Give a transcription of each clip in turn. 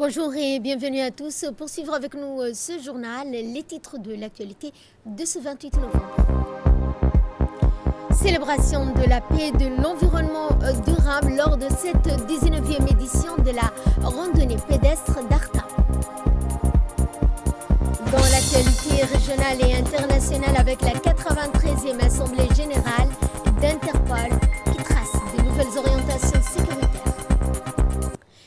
Bonjour et bienvenue à tous pour suivre avec nous ce journal, les titres de l'actualité de ce 28 novembre. Célébration de la paix et de l'environnement durable lors de cette 19e édition de la randonnée pédestre d'Arta. Dans l'actualité régionale et internationale avec la 93e Assemblée générale d'Interpol qui trace de nouvelles orientations sécuritaires.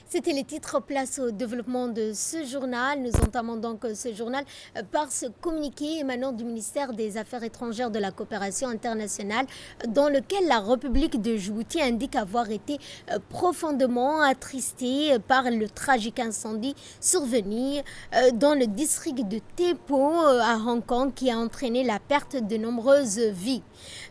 C'était les titres. Place au développement de ce journal. Nous entamons donc ce journal par ce communiqué émanant du ministère des Affaires étrangères de la coopération internationale dans lequel la République de Djibouti indique avoir été profondément attristée par le tragique incendie survenu dans le district de Tepo à Hong Kong qui a entraîné la perte de nombreuses vies.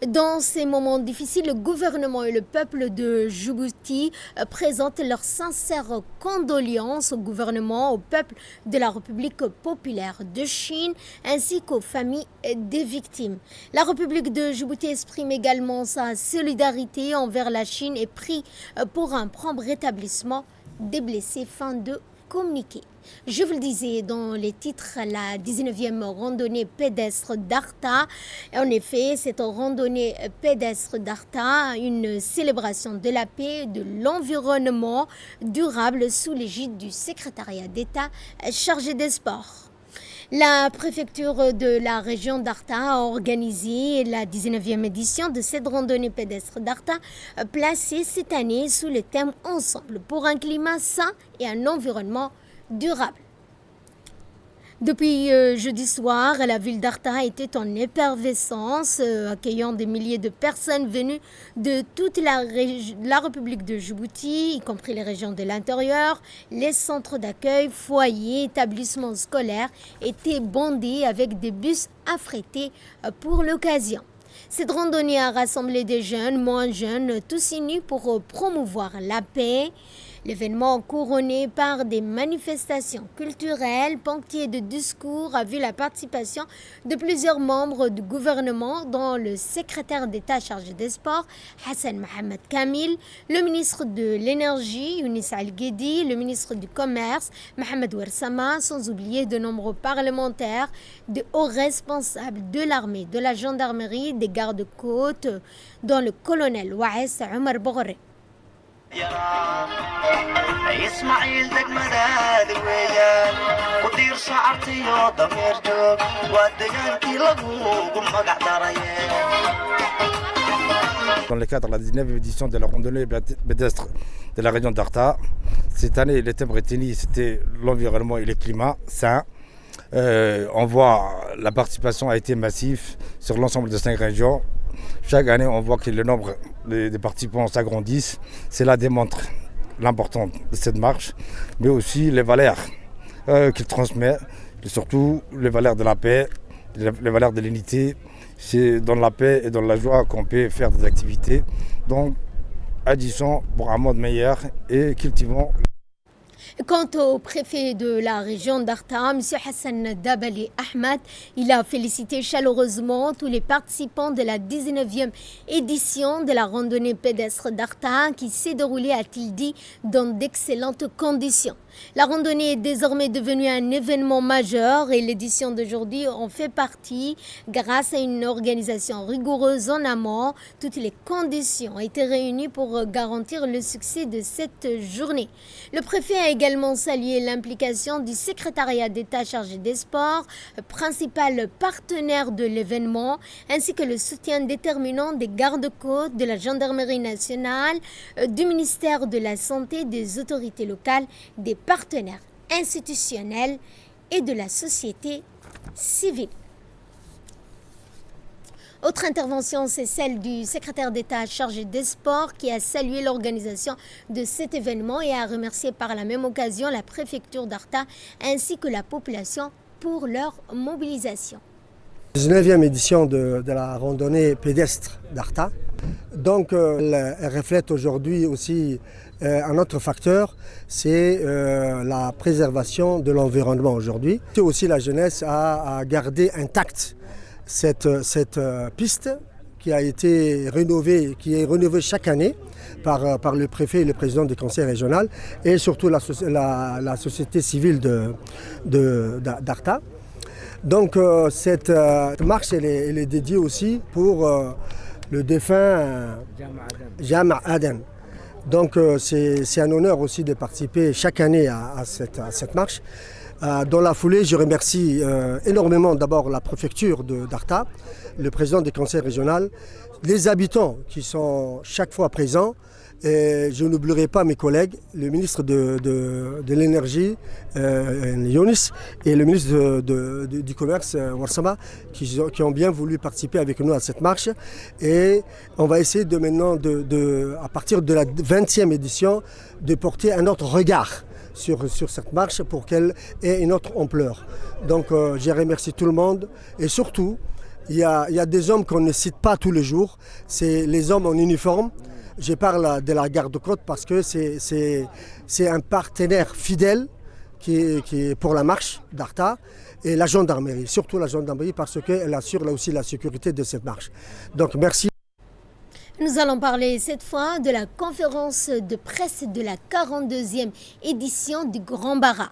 Dans ces moments difficiles, le gouvernement et le peuple de Djibouti présentent leurs sincères condoléances au gouvernement, au peuple de la République populaire de Chine ainsi qu'aux familles des victimes. La République de Djibouti exprime également sa solidarité envers la Chine et prie pour un prompt rétablissement des blessés. Fin de communiqué. Je vous le disais dans les titres, la 19e randonnée pédestre d'Arta. En effet, cette randonnée pédestre d'Arta, une célébration de la paix et de l'environnement durable sous l'égide du secrétariat d'État chargé des sports. La préfecture de la région d'Arta a organisé la 19e édition de cette randonnée pédestre d'Arta, placée cette année sous le thème « Ensemble pour un climat sain et un environnement durable ». Depuis jeudi soir, la ville d'Arta était en effervescence, accueillant des milliers de personnes venues de toute la République de Djibouti, y compris les régions de l'intérieur. Les centres d'accueil, foyers, établissements scolaires étaient bondés avec des bus affrétés pour l'occasion. Cette randonnée a rassemblé des jeunes, moins jeunes, tous unis pour promouvoir la paix. L'événement couronné par des manifestations culturelles, ponctuées de discours, a vu la participation de plusieurs membres du gouvernement, dont le secrétaire d'État chargé des sports, Hassan Mohamed Kamil, le ministre de l'Énergie, Younis Al-Guedi, le ministre du Commerce, Mohamed Ouarsama, sans oublier de nombreux parlementaires, de hauts responsables de l'armée, de la gendarmerie, des gardes-côtes, dont le colonel Waes Omar Boghri. إسماعيل دقمداد ويان ودير شعرتي ضمير جوب وديانتي لغوكم مقع دريان. Dans le cadre de la 19e édition de la randonnée pédestre de la région d'Arta, cette année, le thème retenu, c'était l'environnement et le climat sain. On voit la participation a été massive sur l'ensemble de 5 régions. Chaque année, on voit que le nombre des participants s'agrandissent. Cela démontre l'importance de cette marche, mais aussi les valeurs qu'il transmet, et surtout les valeurs de la paix, les valeurs de l'unité. C'est dans la paix et dans la joie qu'on peut faire des activités. Donc, agissons pour un monde meilleur et cultivons. Quant au préfet de la région d'Arta, M. Hassan Dabali Ahmed, il a félicité chaleureusement tous les participants de la 19e édition de la randonnée pédestre d'Arta qui s'est déroulée, a-t-il dit, dans d'excellentes conditions. La randonnée est désormais devenue un événement majeur et l'édition d'aujourd'hui en fait partie grâce à une organisation rigoureuse en amont. Toutes les conditions ont été réunies pour garantir le succès de cette journée. Le préfet a également salué l'implication du secrétariat d'État chargé des sports, principal partenaire de l'événement, ainsi que le soutien déterminant des gardes-côtes, de la gendarmerie nationale, du ministère de la Santé, des autorités locales, des partenaires institutionnels et de la société civile. Autre intervention, c'est celle du secrétaire d'État chargé des sports qui a salué l'organisation de cet événement et a remercié par la même occasion la préfecture d'Arta ainsi que la population pour leur mobilisation. 19e édition de la randonnée pédestre d'Arta. Donc, elle reflète aujourd'hui aussi un autre facteur, c'est la préservation de l'environnement aujourd'hui. Et aussi la jeunesse a gardé intacte cette piste qui a été rénové, qui est rénové chaque année par le préfet et le président du conseil régional et surtout la société civile d'Arta. Donc cette marche elle est dédiée aussi pour le défunt Jama Aden. Donc c'est un honneur aussi de participer chaque année à cette marche. Dans la foulée, je remercie énormément d'abord la préfecture d'Arta, le président du conseil régional, les habitants qui sont chaque fois présents. Et je n'oublierai pas mes collègues, le ministre de l'énergie, Younis, et le ministre du commerce, Warsama, qui ont bien voulu participer avec nous à cette marche. Et on va essayer maintenant, à partir de la 20e édition, de porter un autre regard sur cette marche pour qu'elle ait une autre ampleur. Donc je remercie tout le monde et surtout, il y a des hommes qu'on ne cite pas tous les jours, c'est les hommes en uniforme. Je parle de la garde-côte parce que c'est un partenaire fidèle qui est pour la marche d'Arta et la gendarmerie, surtout la gendarmerie parce qu'elle assure là aussi la sécurité de cette marche. Donc merci. Nous allons parler cette fois de la conférence de presse de la 42e édition du Grand Bara,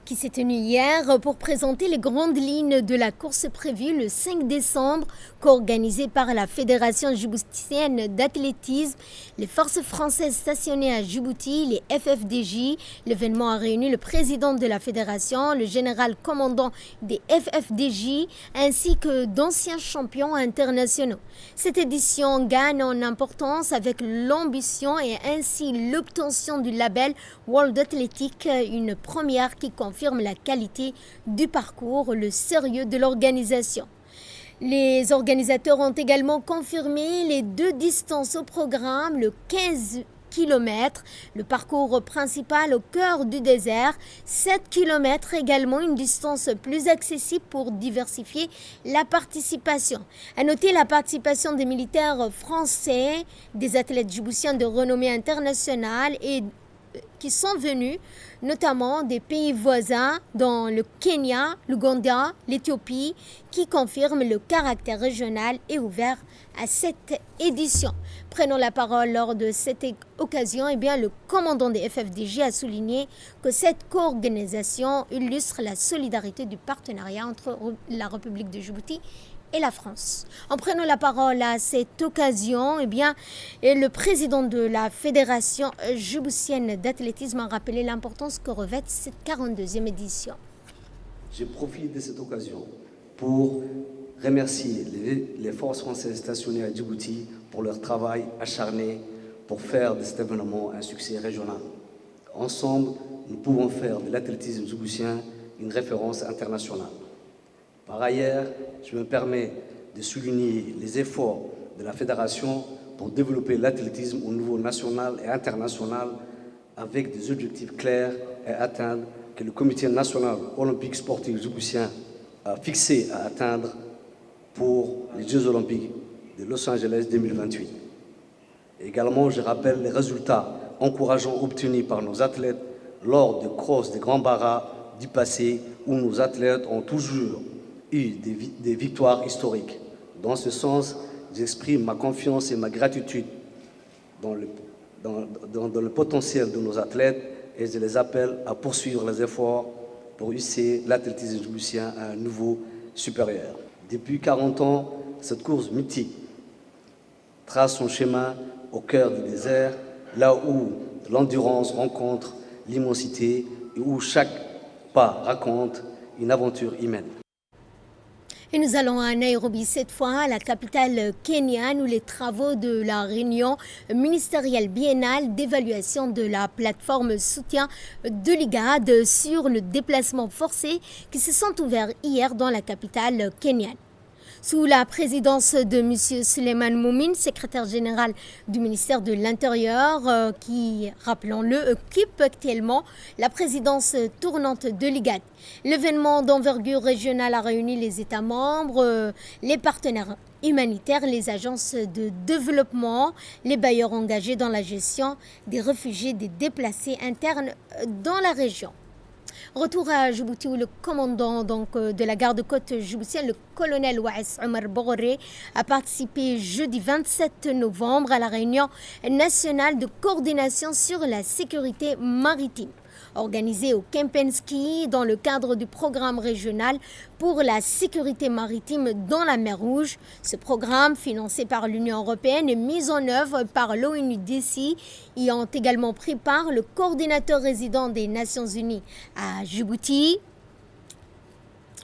qui s'est tenue hier pour présenter les grandes lignes de la course prévue le 5 décembre, co-organisée par la Fédération djiboutienne d'athlétisme, les forces françaises stationnées à Djibouti, les FFDJ. L'événement a réuni le président de la fédération, le général commandant des FFDJ, ainsi que d'anciens champions internationaux. Cette édition gagne en importance avec l'ambition et ainsi l'obtention du label World Athletic, une première qui confirme la qualité du parcours, le sérieux de l'organisation. Les organisateurs ont également confirmé les 2 distances au programme, le 15 km, le parcours principal au cœur du désert, 7 km également, une distance plus accessible pour diversifier la participation. À noter la participation des militaires français, des athlètes djiboutiens de renommée internationale et qui sont venus notamment des pays voisins, dans le Kenya, l'Ouganda, l'Éthiopie, qui confirment le caractère régional et ouvert à cette édition. Prenons la parole lors de cette occasion. Le commandant des FFDJ a souligné que cette co-organisation illustre la solidarité du partenariat entre la République de Djibouti et la France. En prenant la parole à cette occasion, le président de la Fédération djiboutienne d'athlétisme a rappelé l'importance que revêt cette 42e édition. Je profite de cette occasion pour remercier les forces françaises stationnées à Djibouti pour leur travail acharné pour faire de cet événement un succès régional. Ensemble, nous pouvons faire de l'athlétisme djiboutien une référence internationale. Par ailleurs, je me permets de souligner les efforts de la Fédération pour développer l'athlétisme au niveau national et international avec des objectifs clairs et atteindre que le Comité national olympique sportif djiboutien a fixé à atteindre pour les Jeux olympiques de Los Angeles 2028. Également, je rappelle les résultats encourageants obtenus par nos athlètes lors de crosses des Grands Bara du passé où nos athlètes ont toujours eu des victoires historiques. Dans ce sens, j'exprime ma confiance et ma gratitude dans le potentiel de nos athlètes et je les appelle à poursuivre les efforts pour hisser l'athlétisme djiboutien à un niveau supérieur. Depuis 40 ans, cette course mythique trace son chemin au cœur du désert, là où l'endurance rencontre l'immensité et où chaque pas raconte une aventure humaine. Et nous allons à Nairobi cette fois, la capitale kenyane, où les travaux de la réunion ministérielle biennale d'évaluation de la plateforme soutien de l'IGAD sur le déplacement forcé qui se sont ouverts hier dans la capitale kenyane. Sous la présidence de M. Suleiman Moumine, secrétaire général du ministère de l'Intérieur, qui, rappelons-le, occupe actuellement la présidence tournante de l'IGAD. L'événement d'envergure régionale a réuni les États membres, les partenaires humanitaires, les agences de développement, les bailleurs engagés dans la gestion des réfugiés, des déplacés internes dans la région. Retour à Djibouti où le commandant de la garde-côte djiboutienne, le colonel Waes Omar Bogoré, a participé jeudi 27 novembre à la réunion nationale de coordination sur la sécurité maritime, organisée au Kempinski dans le cadre du programme régional pour la sécurité maritime dans la mer Rouge. Ce programme, financé par l'Union européenne et mis en œuvre par l'ONUDC, y ont également pris part le coordinateur résident des Nations Unies à Djibouti,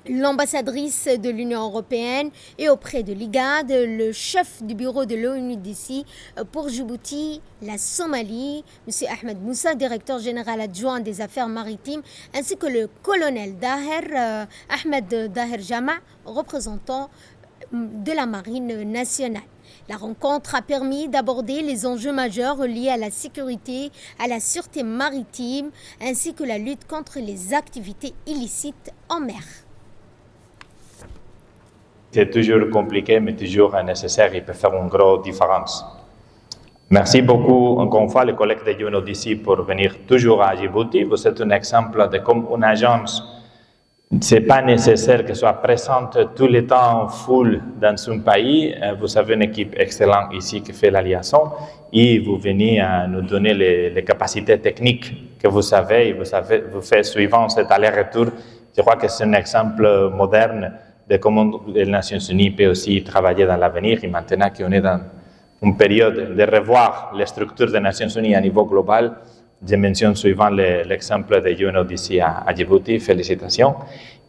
l'ambassadrice de l'Union européenne et auprès de l'IGAD, le chef du bureau de l'ONUDC pour Djibouti, la Somalie, M. Ahmed Moussa, directeur général adjoint des affaires maritimes, ainsi que le colonel Ahmed Daher Jama, représentant de la marine nationale. La rencontre a permis d'aborder les enjeux majeurs liés à la sécurité, à la sûreté maritime, ainsi que la lutte contre les activités illicites en mer. C'est toujours compliqué, mais toujours nécessaire. Il peut faire une grosse différence. Merci beaucoup encore une fois, les collègues de UNODC, pour venir toujours à Djibouti. Vous êtes un exemple de comme une agence. Ce n'est pas nécessaire qu'elle soit présente tout le temps full dans son pays. Vous avez une équipe excellente ici qui fait la liaison et vous venez à nous donner les capacités techniques que vous savez et vous faites suivant cet aller-retour. Je crois que c'est un exemple moderne de comment les Nations Unies peuvent aussi travailler dans l'avenir. Et maintenant qu'on est dans une période de revoir les structures des Nations Unies à niveau global, je mentionne suivant l'exemple de UNODC à Djibouti. Félicitations.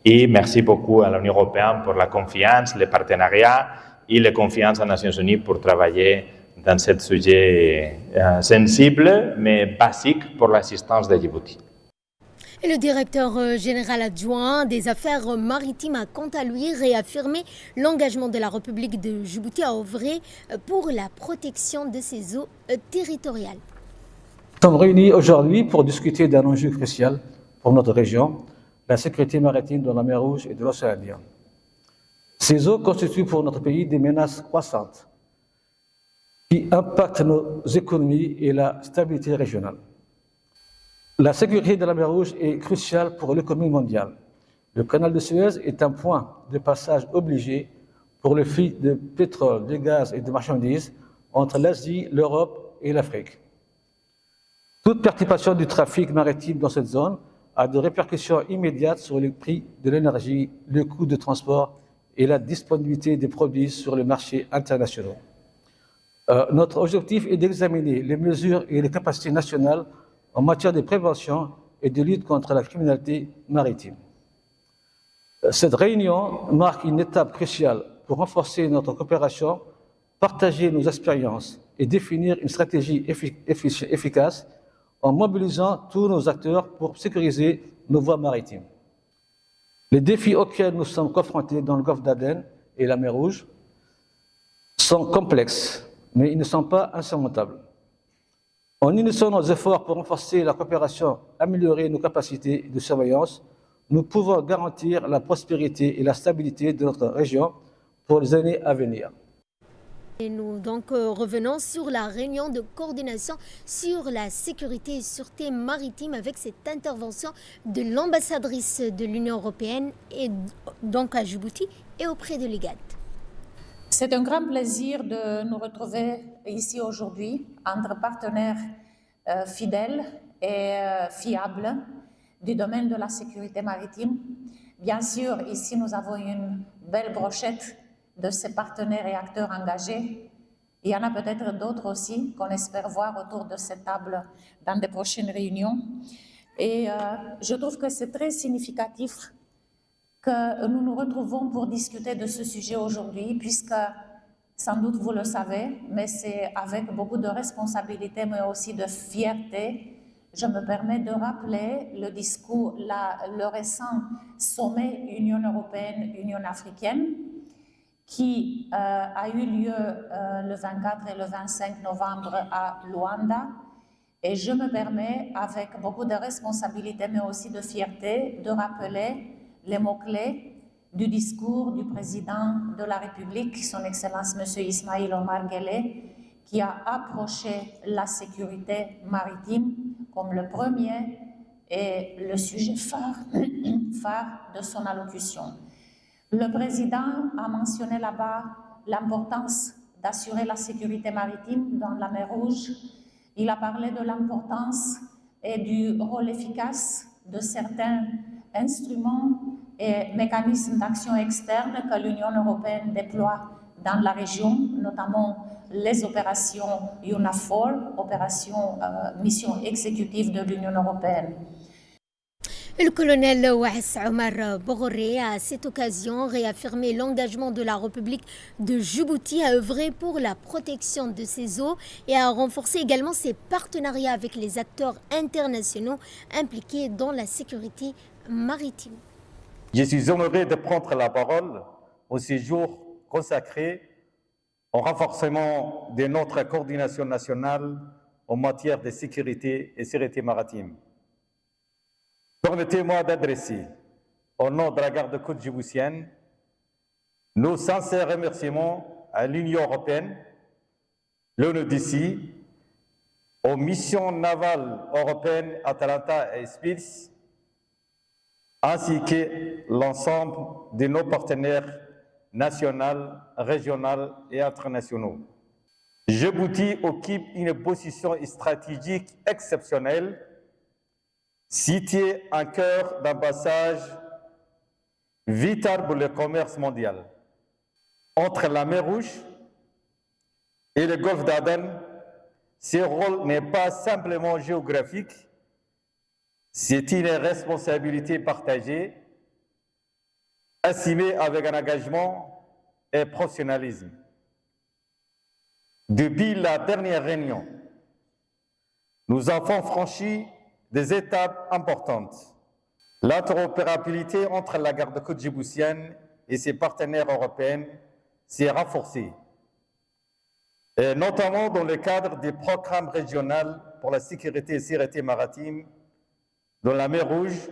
Et merci beaucoup à l'Union européenne pour la confiance, les partenariats et la confiance aux Nations Unies pour travailler dans ce sujet sensible mais basique pour l'assistance de Djibouti. Et le directeur général adjoint des affaires maritimes a quant à lui réaffirmé l'engagement de la République de Djibouti à œuvrer pour la protection de ses eaux territoriales. Nous sommes réunis aujourd'hui pour discuter d'un enjeu crucial pour notre région, la sécurité maritime dans la mer Rouge et de l'océan Indien. Ces eaux constituent pour notre pays des menaces croissantes qui impactent nos économies et la stabilité régionale. La sécurité de la mer Rouge est cruciale pour l'économie mondiale. Le canal de Suez est un point de passage obligé pour le flux de pétrole, de gaz et de marchandises entre l'Asie, l'Europe et l'Afrique. Toute participation du trafic maritime dans cette zone a des répercussions immédiates sur le prix de l'énergie, le coût de transport et la disponibilité des produits sur les marchés internationaux. Notre objectif est d'examiner les mesures et les capacités nationales en matière de prévention et de lutte contre la criminalité maritime. Cette réunion marque une étape cruciale pour renforcer notre coopération, partager nos expériences et définir une stratégie efficace en mobilisant tous nos acteurs pour sécuriser nos voies maritimes. Les défis auxquels nous sommes confrontés dans le golfe d'Aden et la mer Rouge sont complexes, mais ils ne sont pas insurmontables. En unissant nos efforts pour renforcer la coopération, améliorer nos capacités de surveillance, nous pouvons garantir la prospérité et la stabilité de notre région pour les années à venir. Et nous revenons sur la réunion de coordination sur la sécurité et sûreté maritime avec cette intervention de l'ambassadrice de l'Union européenne et donc à Djibouti et auprès de l'IGAD. C'est un grand plaisir de nous retrouver ici aujourd'hui entre partenaires fidèles et fiables du domaine de la sécurité maritime. Bien sûr, ici nous avons une belle brochette de ces partenaires et acteurs engagés. Il y en a peut-être d'autres aussi qu'on espère voir autour de cette table dans des prochaines réunions. Et je trouve que c'est très significatif que nous nous retrouvons pour discuter de ce sujet aujourd'hui, puisque, sans doute vous le savez, mais c'est avec beaucoup de responsabilité, mais aussi de fierté, je me permets de rappeler le discours, le récent sommet Union européenne-Union africaine, qui a eu lieu le 24 et le 25 novembre à Luanda. Et je me permets, avec beaucoup de responsabilité, mais aussi de fierté, de rappeler les mots-clés du discours du président de la République, son Excellence M. Ismaïl Omar Guelleh, qui a approché la sécurité maritime comme le premier est le sujet phare de son allocution. Le président a mentionné là-bas l'importance d'assurer la sécurité maritime dans la mer Rouge. Il a parlé de l'importance et du rôle efficace de certains instruments et mécanismes d'action externe que l'Union européenne déploie dans la région, notamment les opérations UNAFOR, mission exécutive de l'Union européenne. Le colonel Ouass Omar Boghoré a à cette occasion réaffirmé l'engagement de la République de Djibouti à œuvrer pour la protection de ses eaux et à renforcer également ses partenariats avec les acteurs internationaux impliqués dans la sécurité maritime. Je suis honoré de prendre la parole au séjour consacré au renforcement de notre coordination nationale en matière de sécurité et sûreté maritime. Permettez-moi d'adresser, au nom de la garde-côte djiboutienne, nos sincères remerciements à l'Union européenne, l'ONUDC, aux missions navales européennes Atalanta et Spitz, ainsi que l'ensemble de nos partenaires nationaux, régionaux et internationaux. Djibouti occupe une position stratégique exceptionnelle, située en cœur d'un passage vital pour le commerce mondial. Entre la mer Rouge et le golfe d'Aden, ce rôle n'est pas simplement géographique, c'est une responsabilité partagée, assumée avec un engagement et professionnalisme. Depuis la dernière réunion, nous avons franchi des étapes importantes. L'interopérabilité entre la garde-côte djiboutienne et ses partenaires européens s'est renforcée, et notamment dans le cadre des programmes régionaux pour la sécurité et sûreté maritime dans la mer Rouge,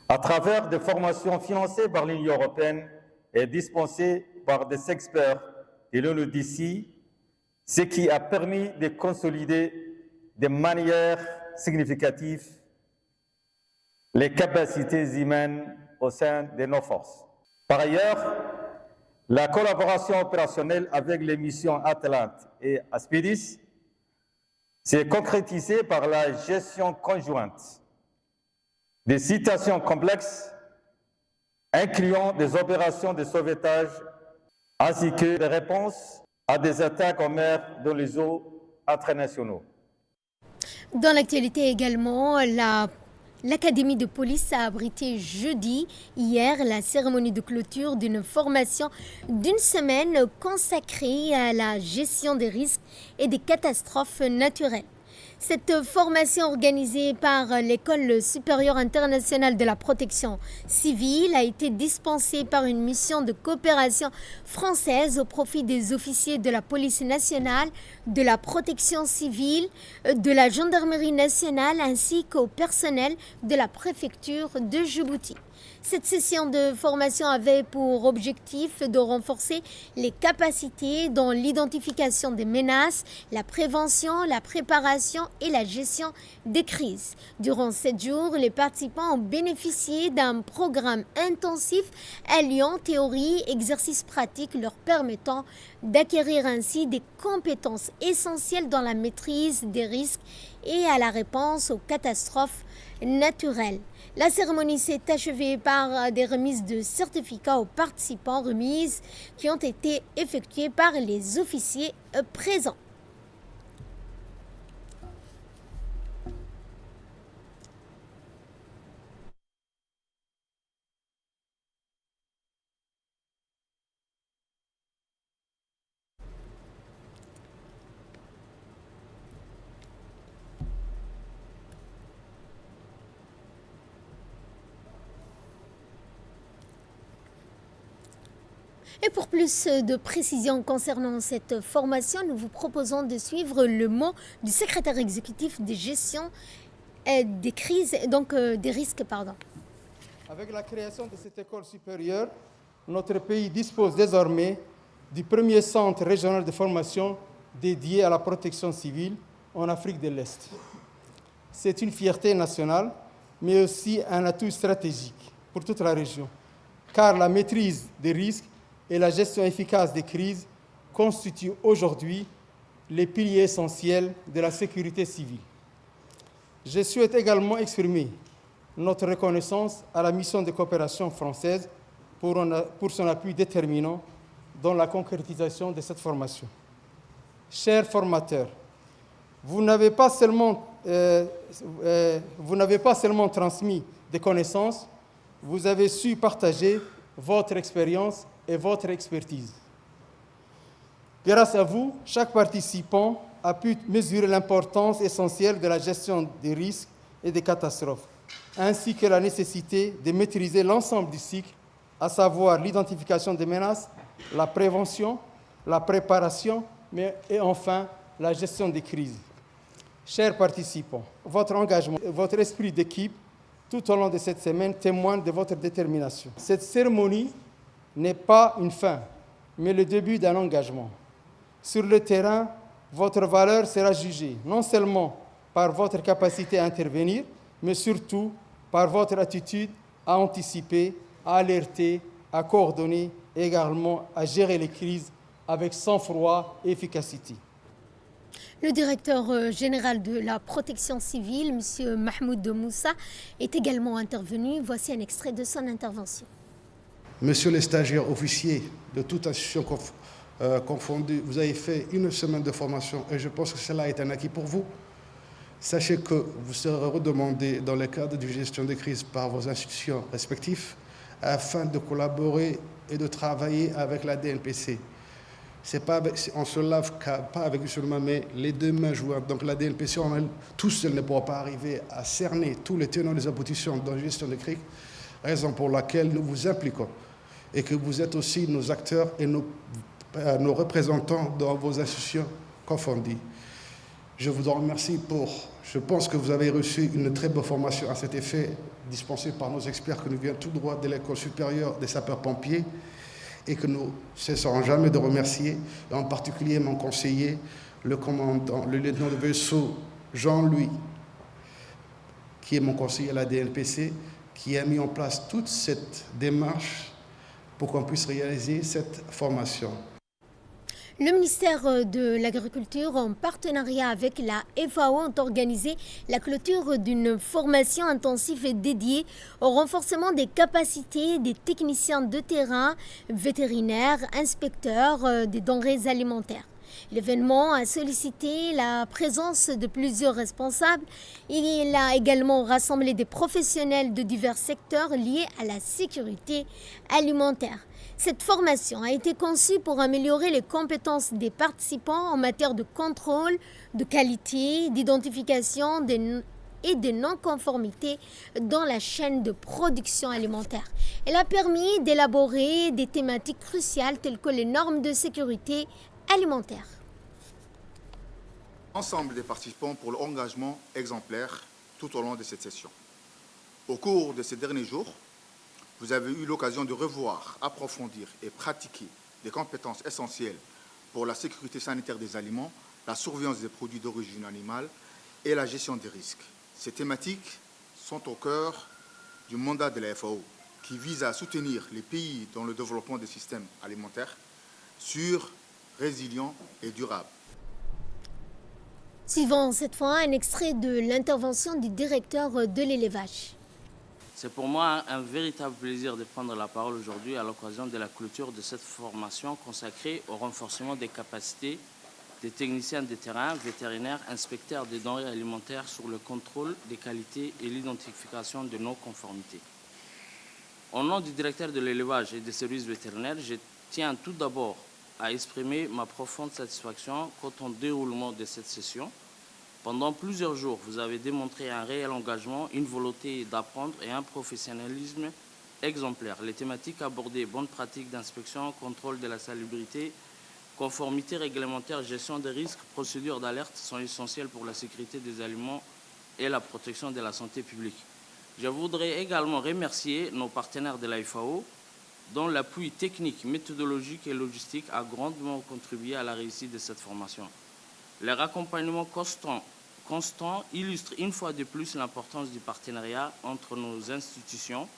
à travers des formations financées par l'Union européenne et dispensées par des experts de l'ONUDC, ce qui a permis de consolider de manière significative les capacités humaines au sein de nos forces. Par ailleurs, la collaboration opérationnelle avec les missions Atalante et Aspidis s'est concrétisée par la gestion conjointe des situations complexes, incluant des opérations de sauvetage ainsi que des réponses à des attaques en mer dans les eaux internationaux. Dans l'actualité également, l'Académie de police a abrité hier la cérémonie de clôture d'une formation d'une semaine consacrée à la gestion des risques et des catastrophes naturelles. Cette formation organisée par l'École supérieure internationale de la protection civile a été dispensée par une mission de coopération française au profit des officiers de la police nationale, de la protection civile, de la gendarmerie nationale ainsi qu'au personnel de la préfecture de Djibouti. Cette session de formation avait pour objectif de renforcer les capacités dans l'identification des menaces, la prévention, la préparation et la gestion des crises. Durant 7 jours, les participants ont bénéficié d'un programme intensif alliant théorie et exercices pratiques leur permettant d'acquérir ainsi des compétences essentielles dans la maîtrise des risques et à la réponse aux catastrophes naturelles. La cérémonie s'est achevée par des remises de certificats aux participants, remises qui ont été effectuées par les officiers présents. Et pour plus de précisions concernant cette formation, nous vous proposons de suivre le mot du secrétaire exécutif de gestion des crises, donc des risques. Avec la création de cette école supérieure, notre pays dispose désormais du premier centre régional de formation dédié à la protection civile en Afrique de l'Est. C'est une fierté nationale, mais aussi un atout stratégique pour toute la région, car la maîtrise des risques et la gestion efficace des crises constituent aujourd'hui les piliers essentiels de la sécurité civile. Je souhaite également exprimer notre reconnaissance à la mission de coopération française pour son appui déterminant dans la concrétisation de cette formation. Chers formateurs, vous n'avez pas seulement transmis des connaissances, vous avez su partager votre expérience et votre expertise. Grâce à vous, chaque participant a pu mesurer l'importance essentielle de la gestion des risques et des catastrophes, ainsi que la nécessité de maîtriser l'ensemble du cycle, à savoir l'identification des menaces, la prévention, la préparation, et enfin la gestion des crises. Chers participants, votre engagement et votre esprit d'équipe tout au long de cette semaine témoignent de votre détermination. Cette cérémonie n'est pas une fin, mais le début d'un engagement. Sur le terrain, votre valeur sera jugée non seulement par votre capacité à intervenir, mais surtout par votre attitude à anticiper, à alerter, à coordonner et également à gérer les crises avec sang-froid et efficacité. Le directeur général de la protection civile, M. Mahmoud Moussa, est également intervenu. Voici un extrait de son intervention. Monsieur les stagiaires officiers de toute institution confondue, vous avez fait une semaine de formation et je pense que cela est un acquis pour vous. Sachez que vous serez redemandé dans le cadre d'une gestion de crise par vos institutions respectives afin de collaborer et de travailler avec la DNPC. On ne se lave pas avec seulement mais les deux mains jointes. Donc la DNPC, tout seul ne pourra pas arriver à cerner tous les tenants et les aboutissants dans la gestion de crise, raison pour laquelle nous vous impliquons et que vous êtes aussi nos acteurs et nos représentants dans vos institutions confondues. Je vous en remercie je pense que vous avez reçu une très bonne formation à cet effet, dispensée par nos experts qui nous viennent tout droit de l'École supérieure des sapeurs-pompiers et que nous ne cesserons jamais de remercier, et en particulier mon conseiller, le commandant, le lieutenant de vaisseau Jean-Louis, qui est mon conseiller à la DNPC, qui a mis en place toute cette démarche pour qu'on puisse réaliser cette formation. Le ministère de l'Agriculture, en partenariat avec la FAO, ont organisé la clôture d'une formation intensive et dédiée au renforcement des capacités des techniciens de terrain, vétérinaires, inspecteurs des denrées alimentaires. L'événement a sollicité la présence de plusieurs responsables et il a également rassemblé des professionnels de divers secteurs liés à la sécurité alimentaire. Cette formation a été conçue pour améliorer les compétences des participants en matière de contrôle, de qualité, d'identification et de non-conformité dans la chaîne de production alimentaire. Elle a permis d'élaborer des thématiques cruciales telles que les normes de sécurité alimentaire. Ensemble des participants pour l'engagement exemplaire tout au long de cette session. Au cours de ces derniers jours, vous avez eu l'occasion de revoir, approfondir et pratiquer des compétences essentielles pour la sécurité sanitaire des aliments, la surveillance des produits d'origine animale et la gestion des risques. Ces thématiques sont au cœur du mandat de la FAO qui vise à soutenir les pays dans le développement des systèmes alimentaires sûrs, résilients et durables. Suivant cette fois un extrait de l'intervention du directeur de l'élevage. C'est pour moi un véritable plaisir de prendre la parole aujourd'hui à l'occasion de la clôture de cette formation consacrée au renforcement des capacités des techniciens de terrain, vétérinaires, inspecteurs des denrées alimentaires sur le contrôle des qualités et l'identification de non-conformités. Au nom du directeur de l'élevage et des services vétérinaires, je tiens tout d'abord à exprimer ma profonde satisfaction quant au déroulement de cette session. Pendant plusieurs jours, vous avez démontré un réel engagement, une volonté d'apprendre et un professionnalisme exemplaire. Les thématiques abordées, bonnes pratiques d'inspection, contrôle de la salubrité, conformité réglementaire, gestion des risques, procédures d'alerte sont essentielles pour la sécurité des aliments et la protection de la santé publique. Je voudrais également remercier nos partenaires de la FAO, dont l'appui technique, méthodologique et logistique a grandement contribué à la réussite de cette formation. Leur accompagnement constant constant illustre une fois de plus l'importance du partenariat entre nos institutions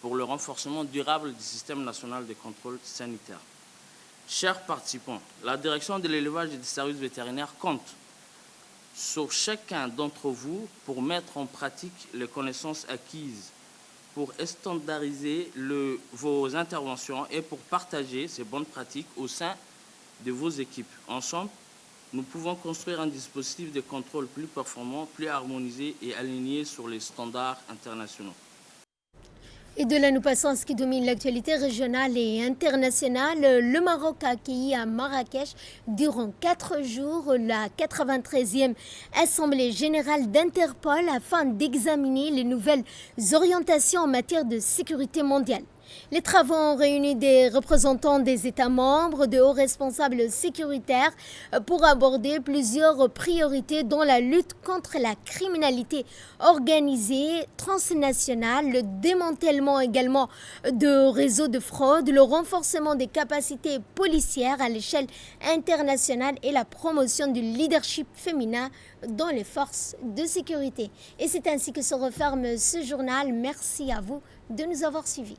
pour le renforcement durable du système national de contrôle sanitaire. Chers participants, la direction de l'élevage et des services vétérinaires compte sur chacun d'entre vous pour mettre en pratique les connaissances acquises, pour standardiser vos interventions et pour partager ces bonnes pratiques au sein de vos équipes. Ensemble, nous pouvons construire un dispositif de contrôle plus performant, plus harmonisé et aligné sur les standards internationaux. Et de là, nous passons à ce qui domine l'actualité régionale et internationale. Le Maroc a accueilli à Marrakech durant 4 jours la 93e Assemblée générale d'Interpol afin d'examiner les nouvelles orientations en matière de sécurité mondiale. Les travaux ont réuni des représentants des États membres, de hauts responsables sécuritaires pour aborder plusieurs priorités dont la lutte contre la criminalité organisée transnationale, le démantèlement également de réseaux de fraude, le renforcement des capacités policières à l'échelle internationale et la promotion du leadership féminin dans les forces de sécurité. Et c'est ainsi que se referme ce journal. Merci à vous de nous avoir suivis.